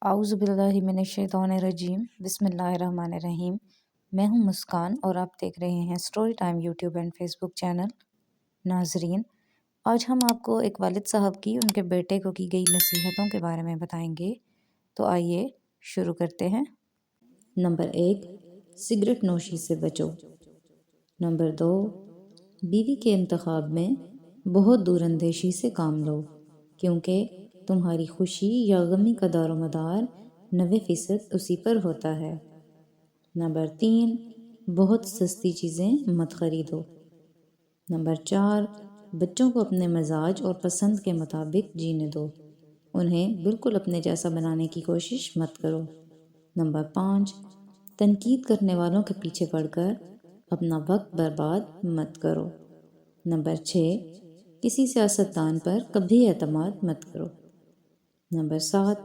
اعوذ باللہ من الشیطان الرجیم بسم اللہ الرحمن الرحیم۔ میں ہوں مسکان اور آپ دیکھ رہے ہیں story time YouTube and Facebook channel. ناظرین، آج ہم آپ کو ایک والد صاحب کی ان کے بیٹے کو کی گئی نصیحتوں کے بارے میں بتائیں گے، تو آئیے شروع کرتے ہیں۔ نمبر 1، سگریٹ نوشی سے بچو۔ نمبر 2، بیوی کے انتخاب میں بہت دور اندیشی سے کام لو، کیونکہ تمہاری خوشی یا غمی کا دار و مدار 90% اسی پر ہوتا ہے۔ نمبر 3، بہت سستی چیزیں مت خریدو۔ نمبر 4، بچوں کو اپنے مزاج اور پسند کے مطابق جینے دو، انہیں بالکل اپنے جیسا بنانے کی کوشش مت کرو۔ نمبر 5، تنقید کرنے والوں کے پیچھے پڑ کر اپنا وقت برباد مت کرو۔ نمبر 6، کسی سیاستدان پر کبھی اعتماد مت کرو۔ نمبر 7،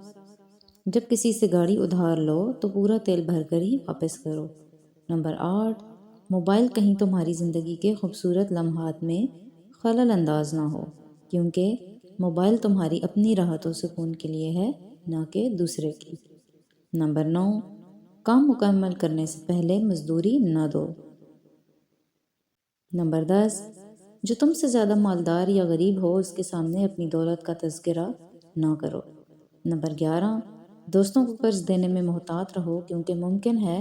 جب کسی سے گاڑی ادھار لو تو پورا تیل بھر کر ہی واپس کرو۔ نمبر 8، موبائل کہیں تمہاری زندگی کے خوبصورت لمحات میں خلل انداز نہ ہو، کیونکہ موبائل تمہاری اپنی راحت و سکون کے لیے ہے، نہ کہ دوسرے کی۔ نمبر 9، کام مکمل کرنے سے پہلے مزدوری نہ دو۔ نمبر 10، جو تم سے زیادہ مالدار یا غریب ہو اس کے سامنے اپنی دولت کا تذکرہ نہ کرو۔ نمبر 11، دوستوں کو قرض دینے میں محتاط رہو، کیونکہ ممکن ہے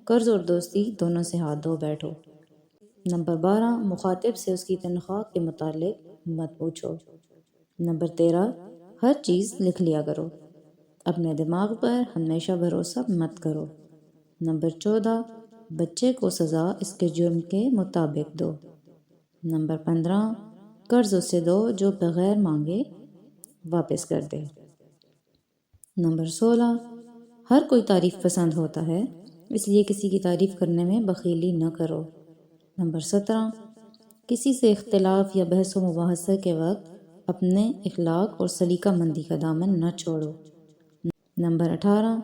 قرض اور دوستی دونوں سے ہاتھ دھو بیٹھو۔ نمبر 12، مخاطب سے اس کی تنخواہ کے متعلق مت پوچھو۔ نمبر 13، ہر چیز لکھ لیا کرو، اپنے دماغ پر ہمیشہ بھروسہ مت کرو۔ نمبر 14، بچے کو سزا اس کے جرم کے مطابق دو۔ نمبر 15، قرض اسے دو جو بغیر مانگے واپس کر دے۔ نمبر 16، ہر کوئی تعریف پسند ہوتا ہے، اس لیے کسی کی تعریف کرنے میں بخیلی نہ کرو۔ نمبر 17، کسی سے اختلاف یا بحث و مباحثہ کے وقت اپنے اخلاق اور سلیقہ مندی کا دامن نہ چھوڑو۔ نمبر 18،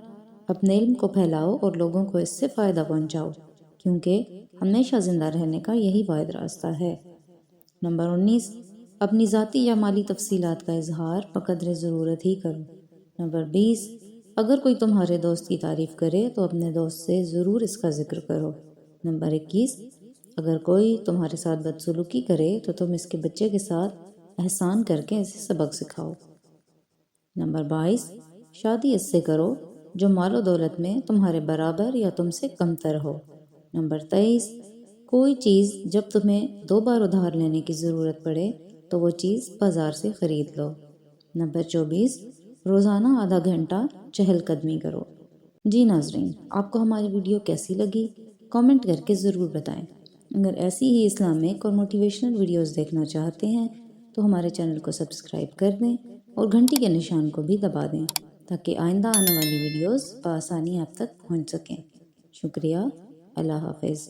اپنے علم کو پھیلاؤ اور لوگوں کو اس سے فائدہ پہنچاؤ، کیونکہ ہمیشہ زندہ رہنے کا یہی واحد راستہ ہے۔ نمبر 19، اپنی ذاتی یا مالی تفصیلات کا اظہار بقدر ضرورت ہی کرو۔ نمبر 20، اگر کوئی تمہارے دوست کی تعریف کرے تو اپنے دوست سے ضرور اس کا ذکر کرو۔ نمبر 21، اگر کوئی تمہارے ساتھ بدسلوکی کرے تو تم اس کے بچے کے ساتھ احسان کر کے اسے سبق سکھاؤ۔ نمبر 22، شادی اس سے کرو جو مال و دولت میں تمہارے برابر یا تم سے کم تر ہو۔ نمبر 23، کوئی چیز جب تمہیں 2 بار ادھار لینے کی ضرورت پڑے تو وہ چیز بازار سے خرید لو۔ نمبر 24، روزانہ آدھا گھنٹہ چہل قدمی کرو۔ جی ناظرین، آپ کو ہماری ویڈیو کیسی لگی؟ کامنٹ کر کے ضرور بتائیں۔ اگر ایسی ہی اسلامک اور موٹیویشنل ویڈیوز دیکھنا چاہتے ہیں تو ہمارے چینل کو سبسکرائب کر دیں اور گھنٹی کے نشان کو بھی دبا دیں، تاکہ آئندہ آنے والی ویڈیوز بآسانی آپ تک پہنچ سکیں۔ شکریہ، اللہ حافظ۔